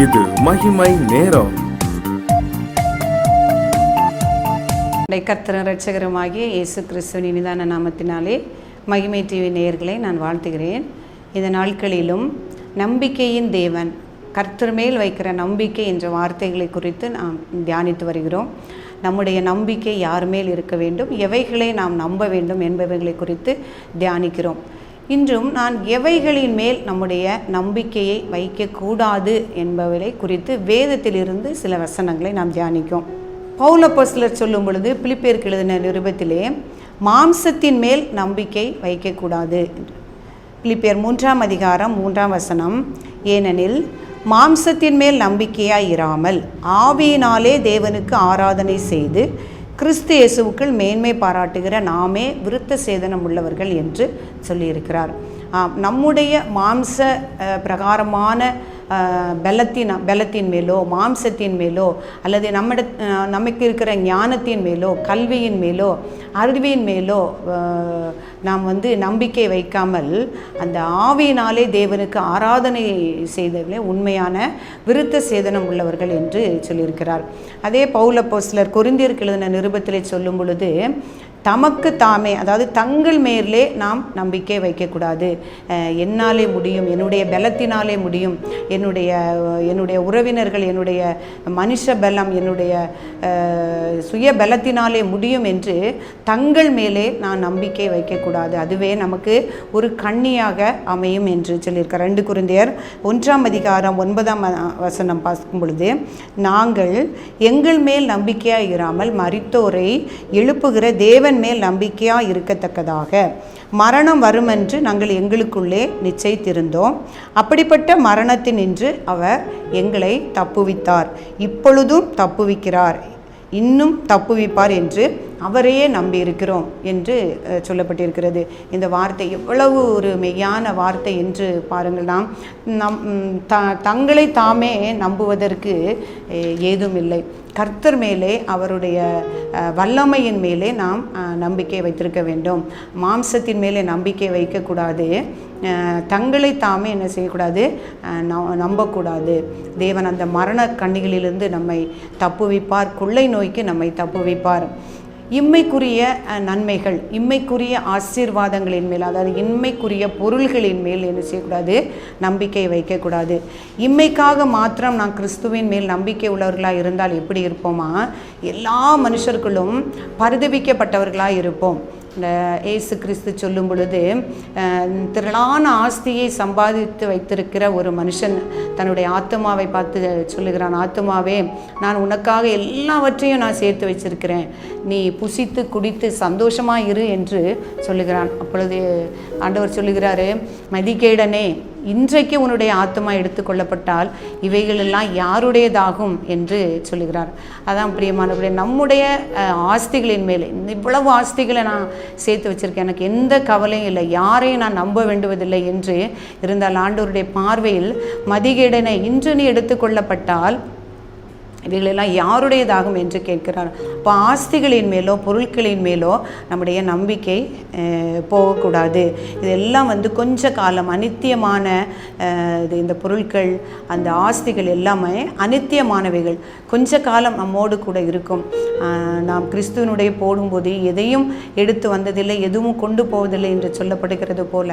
இது மகிமை நேரம். கர்த்தரும் இரட்சகருமாகிய இயேசு கிறிஸ்துவின் இனிதான நாமத்தினாலே மகிமை டிவி நேயர்களை நான் வாழ்த்துகிறேன். இந்த நாட்களிலும் நம்பிக்கையின் தேவன், கர்த்தர் மேல் வைக்கிற நம்பிக்கை என்ற வார்த்தைகளை குறித்து நாம் தியானித்து வருகிறோம். நம்முடைய நம்பிக்கை யார் மேல் இருக்க வேண்டும், எவைகளை நாம் நம்ப வேண்டும் என்பவைகளை குறித்து தியானிக்கிறோம். இன்றும் நான் எவைகளின் மேல் நம்முடைய நம்பிக்கையை வைக்கக்கூடாது என்பவை குறித்து வேதத்திலிருந்து சில வசனங்களை நாம் தியானிக்கும். பவுல் அப்போஸ்தலர் சொல்லும் பொழுது பிலிப்பியருக்கு எழுதின நிருபத்திலே மாம்சத்தின் மேல் நம்பிக்கை வைக்கக்கூடாது என்று. பிலிப்பியர் 3ஆம் அதிகாரம் 3ஆம் வசனம், ஏனெனில் மாம்சத்தின் மேல் நம்பிக்கையாய் இராமல் ஆவியினாலே தேவனுக்கு ஆராதனை செய்து கிறிஸ்து இயேசுவுக்குள் மேன்மை பாராட்டுகிற நாமே விருத்த சேதனம் உள்ளவர்கள் என்று சொல்லியிருக்கிறார். நம்முடைய மாம்ச பிரகாரமான பலத்தின் மேலோ, மாம்சத்தின் மேலோ, அல்லது நமக்கு இருக்கிற ஞானத்தின் மேலோ, கல்வியின் மேலோ, அறிவின் மேலோ நாம் நம்பிக்கை வைக்காமல் அந்த ஆவியினாலே தேவனுக்கு ஆராதனை செய்தவர்களே உண்மையான விருத்த சேதனம் உள்ளவர்கள் என்று சொல்லியிருக்கிறார். அதே பவுல் அப்போஸ்தலர் கொரிந்தியருக்கு எழுதின நிருபத்திலே சொல்லும் பொழுது தமக்கு தாமே, அதாவது தங்கள் மேலே நாம் நம்பிக்கை வைக்கக்கூடாது. என்னாலே முடியும், என்னுடைய பலத்தினாலே முடியும், என்னுடைய உறவினர்கள், என்னுடைய மனுஷ பலம், என்னுடைய சுய பலத்தினாலே முடியும் என்று தங்கள் மேலே நான் நம்பிக்கை வைக்கக்கூடாது. அதுவே நமக்கு ஒரு கண்ணியாக அமையும் என்று சொல்லியிருக்கார். 2 கொரிந்தியர் 1ஆம் அதிகாரம் 9ஆம் வசனம் பார்க்கும் பொழுது, நாங்கள் எங்கள் மேல் நம்பிக்கையாக இராமல் மரித்தோரை எழுப்புகிற தேவன் மேல் நம்பிக்கையாக இருக்கத்தக்கதாக மரணம் வரும் என்று நாங்கள் எங்களுக்குள்ளே நிச்சயித்திருந்தோம். அப்படிப்பட்ட மரணத்தினின்று அவர் எங்களை தப்புவித்தார், இப்பொழுதும் தப்புவிக்கிறார், இன்னும் தப்புவிப்பார் என்று அவரையே நம்பியிருக்கிறோம் என்று சொல்லப்பட்டிருக்கிறது. இந்த வார்த்தை எவ்வளவு ஒரு மெய்யான வார்த்தை என்று பாருங்கள். நாம் தங்களை தாமே நம்புவதற்கு ஏதும் இல்லை. கர்த்தர் மேலே, அவருடைய வல்லமையின் மேலே நாம் நம்பிக்கை வைத்திருக்க வேண்டும். மாம்சத்தின் மேலே நம்பிக்கை வைக்கக்கூடாது. தங்களை தாமே என்ன செய்யக்கூடாது, நம்பக்கூடாது. தேவன் அந்த மரண கண்ணிகளிலிருந்து நம்மை தப்புவிப்பார், கொள்ளை நோய்க்கு நம்மை தப்புவிப்பார். இம்மைக்குரிய நன்மைகள், இம்மைக்குரிய ஆசீர்வாதங்களின் மேல், அதாவது இம்மைக்குரிய பொருள்களின் மேல் என்ன செய்யக்கூடாது, நம்பிக்கை வைக்கக்கூடாது. இம்மைக்காக மாத்திரம் நான் கிறிஸ்துவின் மேல் நம்பிக்கை உள்ளவர்களாக இருந்தால் எப்படி இருப்போமா, எல்லா மனுஷர்களும் பரிதபிக்கப்பட்டவர்களாக இருப்போம். இந்த இயேசு கிறிஸ்து சொல்லும் பொழுது, திரளான ஆஸ்தியை சம்பாதித்து வைத்திருக்கிற ஒரு மனுஷன் தன்னுடைய ஆத்மாவை பார்த்து சொல்லுகிறான், ஆத்மாவே, நான் உனக்காக எல்லாவற்றையும் நான் சேர்த்து வச்சிருக்கிறேன், நீ புசித்து குடித்து சந்தோஷமாக இரு என்று சொல்லுகிறான். அப்பொழுது ஆண்டவர் சொல்லுகிறாரு, மதிகேடனே, இன்றைக்கு உன்னுடைய ஆத்மா எடுத்துக்கொள்ளப்பட்டால் இவைகளெல்லாம் யாருடையதாகும் என்று சொல்லுகிறார். அதான் பிரியமானவர்களே, நம்முடைய ஆஸ்திகளின் மேலே, இவ்வளவு ஆஸ்திகளை நான் சேர்த்து வச்சுருக்கேன், எனக்கு எந்த கவலையும் இல்லை, யாரையும் நான் நம்ப வேண்டுவதில்லை என்று இருந்தால் ஆண்டவருடைய பார்வையில் மதிகேடனை, இன்று நீ எடுத்துக்கொள்ளப்பட்டால் இவைகளெல்லாம் யாருடையதாகும் என்று கேட்கிறார். இப்போ ஆஸ்திகளின் மேலோ, பொருட்களின் மேலோ நம்முடைய நம்பிக்கை போகக்கூடாது. இதெல்லாம் கொஞ்ச காலம் அநித்தியமான இந்த பொருட்கள், அந்த ஆஸ்திகள் எல்லாமே அநித்தியமானவைகள், கொஞ்ச காலம் நம்மோடு கூட இருக்கும். நாம் கிறிஸ்துவனுடைய போடும்போது எதையும் எடுத்து வந்ததில்லை, எதுவும் கொண்டு போவதில்லை என்று சொல்லப்படுகிறது போல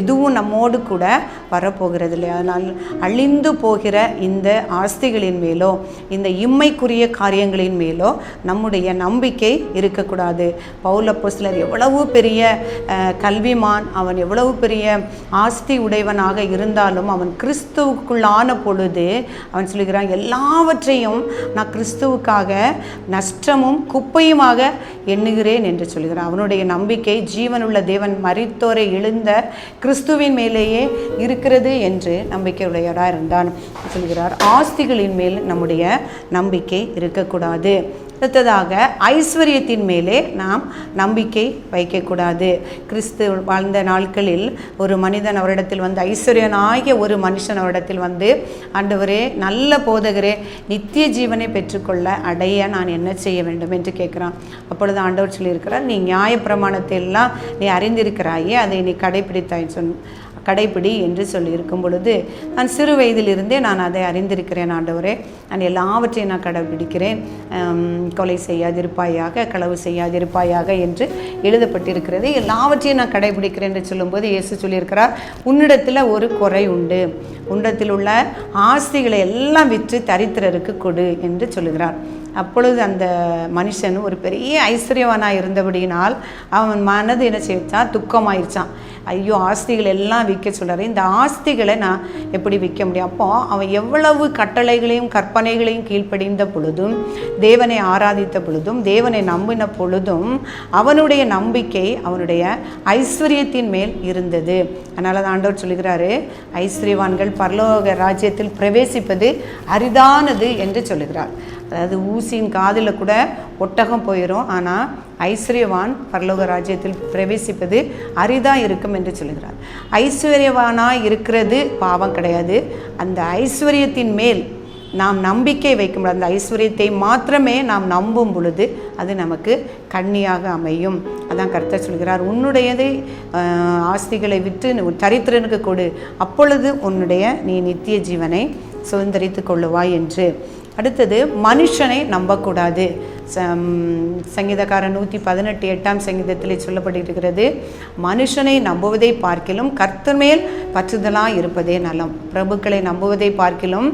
எதுவும் நம்மோடு கூட வரப்போகிறதில்லை. அதனால் அழிந்து போகிற இந்த ஆஸ்திகளின் மேலோ, இந்த இம்மைக்குரிய காரியங்களின் மேலோ நம்முடைய நம்பிக்கை இருக்கக்கூடாது. பவுல் அப்போஸ்தலர் எவ்வளவு பெரிய கல்விமான், அவன் எவ்வளவு பெரிய ஆஸ்தி உடையவனாக இருந்தாலும் அவன் கிறிஸ்துவுக்குள்ளான பொழுது அவன் சொல்லுகிறான், எல்லாவற்றையும் நான் கிறிஸ்துவுக்காக நஷ்டமும் குப்பையுமாக எண்ணுகிறேன் என்று சொல்கிறான். அவனுடைய நம்பிக்கை ஜீவனுள்ள தேவன் மரித்தோரை எழுந்த கிறிஸ்துவின் மேலேயே இருக்கிறது என்று நம்பிக்கையுடையவராக இருந்தான் சொல்கிறார். ஆஸ்திகளின் மேல் நம்முடைய நம்பிக்கை இருக்கக்கூடாது. அடுத்ததாக ஐஸ்வர்யத்தின் மேலே நாம் நம்பிக்கை வைக்கக்கூடாது. கிறிஸ்து வாழ்ந்த நாட்களில் ஒரு மனிதன் அவரிடத்தில் ஐஸ்வர்யனாகிய ஒரு மனுஷன் அவரிடத்தில் ஆண்டவரே, நல்ல போதகரே, நித்திய ஜீவனை பெற்றுக்கொள்ள அடைய நான் என்ன செய்ய வேண்டும் என்று கேட்குறான். அப்பொழுது ஆண்டவர் சொல்லியிருக்கிறார், நீ நியாய பிரமாணத்தை எல்லாம் நீ அறிந்திருக்கிறாயே, அதை நீ கடைபிடித்தாய் கடைப்பிடி என்று சொல்லியிருக்கும் பொழுது, நான் சிறு வயதிலிருந்தே நான் அதை அறிந்திருக்கிறேன் ஆண்டவரே, நான் எல்லாவற்றையும் நான் கடைப்பிடிக்கிறேன். கொலை செய்யாதிருப்பாயாக, களவு செய்யாதிருப்பாயாக என்று எழுதப்பட்டிருக்கிறது. எல்லாவற்றையும் நான் கடைபிடிக்கிறேன் என்று சொல்லும்போது இயேசு சொல்லியிருக்கிறார், உன்னிடத்தில் ஒரு குறை உண்டு, உன்னிடத்தில் உள்ள ஆஸ்திகளை எல்லாம் விற்று தரித்திரருக்கு கொடு என்று சொல்லுகிறார். அப்பொழுது அந்த மனுஷன் ஒரு பெரிய ஐஸ்வர்யவானாக இருந்தபடியினால் அவன் மனது என்ன செய்தான், துக்கமாயிருச்சான். ஐயோ, ஆஸ்திகள் எல்லாம் விற்க சொல்கிறாரு, இந்த ஆஸ்திகளை நான் எப்படி விற்க முடியும்? அப்போ அவன் எவ்வளவு கட்டளைகளையும் கற்பனைகளையும் கீழ்ப்படிந்த பொழுதும், தேவனை ஆராதித்த பொழுதும், தேவனை நம்பின பொழுதும் அவனுடைய நம்பிக்கை அவனுடைய ஐஸ்வர்யத்தின் மேல் இருந்தது. அதனால தான் ஆண்டவர் சொல்லுகிறாரு, ஐஸ்வர்யவான்கள் பரலோக ராஜ்யத்தில் பிரவேசிப்பது அரிதானது என்று சொல்லுகிறார். அதாவது ஊசியின் காதில் கூட ஒட்டகம் போயிடும், ஆனால் ஐஸ்வர்யவான் பரலோக ராஜ்யத்தில் பிரவேசிப்பது அரிதாக இருக்கும் என்று சொல்லுகிறார். ஐஸ்வர்யவானாக இருக்கிறது பாவம் கிடையாது. அந்த ஐஸ்வர்யத்தின் மேல் நாம் நம்பிக்கை வைக்க முடியாது. அந்த ஐஸ்வர்யத்தை மாத்திரமே நாம் நம்பும் பொழுது அது நமக்கு கண்ணியாக அமையும். அதான் கர்த்தர் சொல்கிறார், உன்னுடையதை ஆஸ்திகளை விற்று தரித்திரனுக்கு கொடு, அப்பொழுது நீ நித்திய ஜீவனை சுதந்திரித்து கொள்ளுவாய் என்று. அடுத்தது, மனுஷனை நம்பக்கூடாது. சங்கீதக்காரன் 118 சங்கீதத்தில் சொல்லப்பட்டிருக்கிறது, மனுஷனை நம்புவதை பார்க்கிலும் கர்த்தர் மேல் பற்றுதலாக இருப்பதே நலம். பிரபுக்களை நம்புவதை பார்க்கிலும்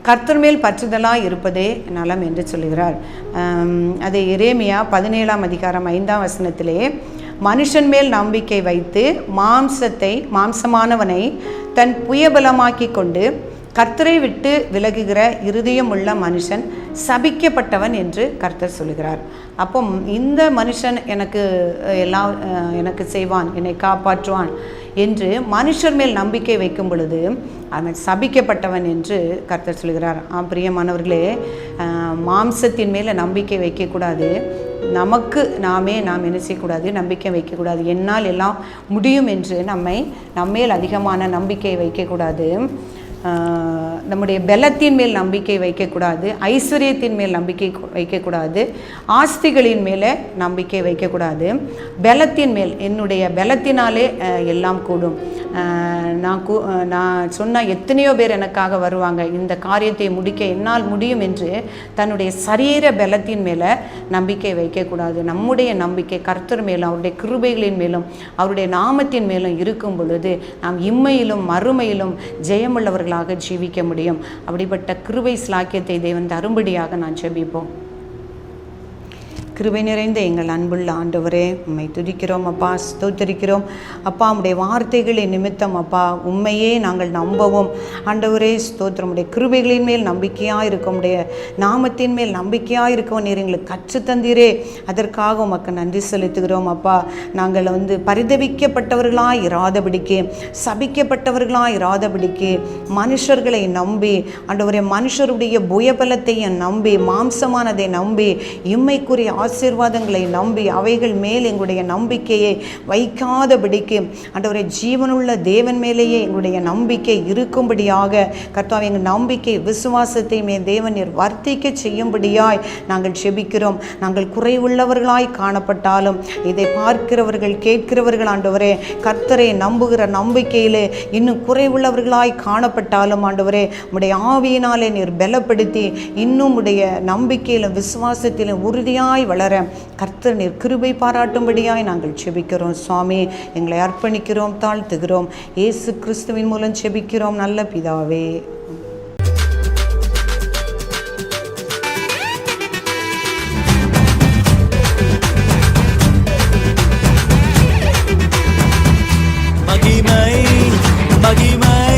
கர்த்தர் மேல் பற்றுதலாக இருப்பதே நலம் என்று சொல்கிறார். அது எரேமியா 17 மனுஷன் மேல் நம்பிக்கை வைத்து மாம்சமானவனை தன் புயபலமாக்கி கொண்டு கர்த்தரை விட்டு விலகுகிற இருதயம் உள்ள மனுஷன் சபிக்கப்பட்டவன் என்று கர்த்தர் சொல்கிறார். அப்போ இந்த மனுஷன் எனக்கு செய்வான், என்னை காப்பாற்றுவான் என்று மனுஷர் மேல் நம்பிக்கை வைக்கும் பொழுது அவன் சபிக்கப்பட்டவன் என்று கர்த்தர் சொல்கிறார். பிரியமானவர்களே, மாம்சத்தின் மேலே நம்பிக்கை வைக்கக்கூடாது. நாம் என்ன செய்யக்கூடாது, நம்பிக்கை வைக்கக்கூடாது. என்னால் எல்லாம் முடியும் என்று நம்மேல் அதிகமான நம்பிக்கை வைக்கக்கூடாது. நம்முடைய பலத்தின் மேல் நம்பிக்கை வைக்கக்கூடாது, ஐஸ்வர்யத்தின் மேல் நம்பிக்கை வைக்கக்கூடாது, ஆஸ்திகளின் மேலே நம்பிக்கை வைக்கக்கூடாது. பலத்தின் மேல், என்னுடைய பலத்தினாலே எல்லாம் கூடும், நான் சொன்னால் எத்தனையோ பேர் எனக்காக வருவாங்க, இந்த காரியத்தை முடிக்க என்னால் முடியும் என்று தன்னுடைய சரீர பலத்தின் மேலே நம்பிக்கை வைக்கக்கூடாது. நம்முடைய நம்பிக்கை கர்த்தர் மேலும் அவருடைய கிருபைகளின் மேலும் அவருடைய நாமத்தின் மேலும் இருக்கும் பொழுது நாம் இம்மையிலும் மறுமையிலும் ஜெயமுள்ளவர்களாக ஜீவிக்க முடியும். அப்படிப்பட்ட கிருபை ஸ்லாக்கியத்தை தேவன் தரும்படியாக நான் ஜெபிப்போம். கிருபை நிறைந்த எங்கள் அன்புள்ள ஆண்டவரே, உம்மை துதிக்கிறோம் அப்பா, ஸ்தோத்திரிக்கிறோம் அப்பா. உம்முடைய வார்த்தைகளின் நிமித்தம் அப்பா உண்மையே நாங்கள் நம்பவும் ஆண்டவரே ஸ்தோத்திரம். உடைய கிருபைகளின் மேல் நம்பிக்கையாக இருக்கும், உடைய நாமத்தின் மேல் நம்பிக்கையாக இருக்கவும் நீர் எங்களுக்கு கற்றுத்தந்தீரே, அதற்காக உமக்கு நன்றி செலுத்துகிறோம் அப்பா. நாங்கள் பரிதவிக்கப்பட்டவர்களாக இராதபடிக்கு, சபிக்கப்பட்டவர்களாக இராதபடிக்கு, மனுஷர்களை நம்பி ஆண்டவரே, மனுஷருடைய புயபலத்தை நம்பி, மாம்சமானதை நம்பி, இம்மைக்குரிய ஆசீர்வாதங்களை நம்பி அவைகள் மேல் எங்களுடைய நம்பிக்கையை வைக்காதபடிக்கு ஆண்டவரே, ஜீவனுள்ள தேவன் மேலேயே எங்களுடைய நம்பிக்கை இருக்கும்படியாக கர்த்தாவே, எங்கள் நம்பிக்கை விசுவாசத்தை தேவன் நீர் வர்த்திக்க செய்யும்படியாய் நாங்கள் ஜெபிக்கிறோம். நாங்கள் குறைவுள்ளவர்களாய் காணப்பட்டாலும், இதை பார்க்கிறவர்கள் கேட்கிறவர்கள் ஆண்டவரே, கர்த்தரை நம்புகிற நம்பிக்கையிலே இன்னும் குறைவுள்ளவர்களாய் காணப்பட்டாலும் ஆண்டவரே, உம்முடைய ஆவியினாலே நீர் பலப்படுத்தி இன்னும் உடைய நம்பிக்கையிலும் விசுவாசத்திலும் உறுதியாய் வளர கர்த்தர் நீர் கிருபை பாராட்டும்படியாய் நாங்கள் ஜெபிக்கிறோம். சுவாமி, எங்களை அர்ப்பணிக்கிறோம், தாழ்த்துகிறோம். இயேசு கிறிஸ்துவின் மூலம் ஜெபிக்கிறோம் நல்ல பிதாவே. மகிமை மகிமை